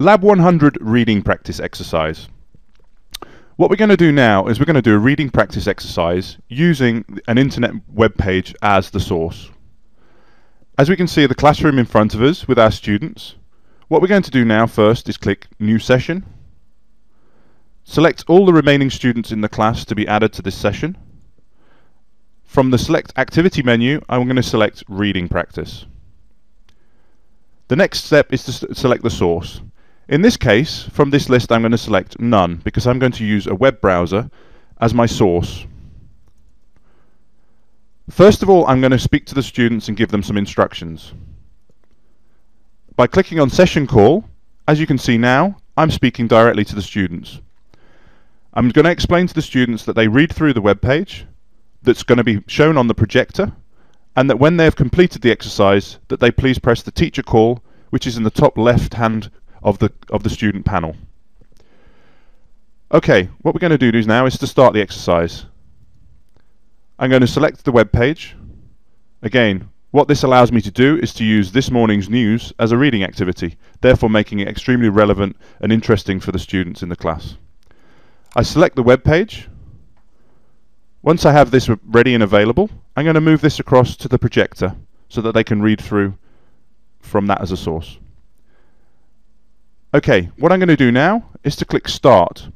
Lab 100 reading practice exercise. What we're going to do now is we're going to do a reading practice exercise using an internet web page as the source. As we can see the classroom in front of us with our students, what we're going to do now first is click New Session. Select all the remaining students in the class to be added to this session. From the Select Activity menu, I'm going to select Reading Practice. The next step is to select the source. In this case, from this list I'm going to select None, because I'm going to use a web browser as my source. First of all, I'm going to speak to the students and give them some instructions. By clicking on Session Call, as you can see now, I'm speaking directly to the students. I'm going to explain to the students that they read through the web page that's going to be shown on the projector, and that when they have completed the exercise, that they please press the Teacher Call, which is in the top left hand of the student panel. Okay, what we're going to do now is to start the exercise. I'm going to select the web page. Again, what this allows me to do is to use this morning's news as a reading activity, therefore making it extremely relevant and interesting for the students in the class. I select the web page. Once I have this ready and available, I'm going to move this across to the projector so that they can read through from that as a source. Okay, what I'm going to do now is to click Start.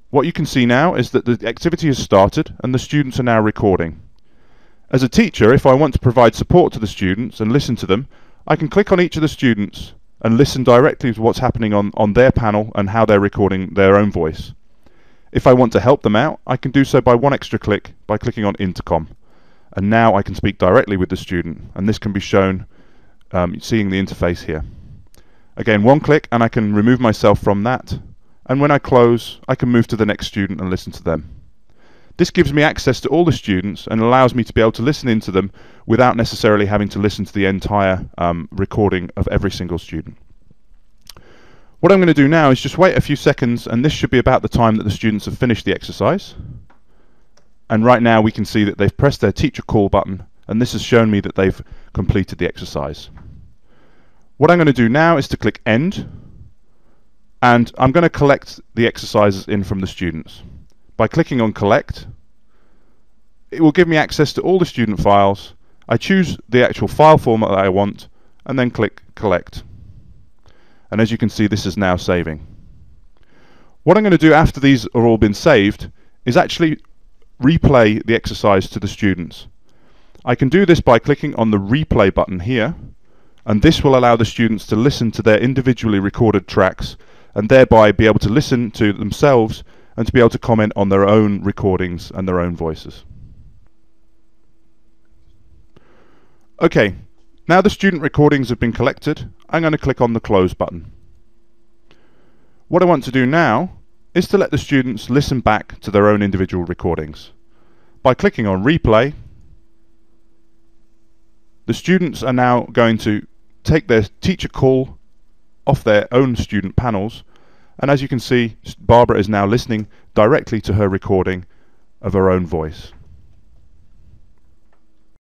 What you can see now is that the activity has started and the students are now recording. As a teacher, if I want to provide support to the students and listen to them, I can click on each of the students and listen directly to what's happening on their panel and how they're recording their own voice. If I want to help them out, I can do so by one extra click by clicking on Intercom. And now I can speak directly with the student, and this can be shown seeing the interface here. Again, one click and I can remove myself from that, and when I close I can move to the next student and listen to them. This gives me access to all the students and allows me to be able to listen into them without necessarily having to listen to the entire recording of every single student. What I'm going to do now is just wait a few seconds, and this should be about the time that the students have finished the exercise. And right now we can see that they've pressed their Teacher Call button, and this has shown me that they've completed the exercise. What I'm going to do now is to click End, and I'm going to collect the exercises in from the students. By clicking on Collect, it will give me access to all the student files. I choose the actual file format that I want, and then click Collect. And as you can see, this is now saving. What I'm going to do after these are all been saved is actually replay the exercise to the students. I can do this by clicking on the Replay button here, and this will allow the students to listen to their individually recorded tracks and thereby be able to listen to themselves and to be able to comment on their own recordings and their own voices. Okay, now the student recordings have been collected, I'm going to click on the Close button. What I want to do now is to let the students listen back to their own individual recordings. By clicking on Replay, the students are now going to take their Teacher Call off their own student panels, and as you can see, Barbara is now listening directly to her recording of her own voice.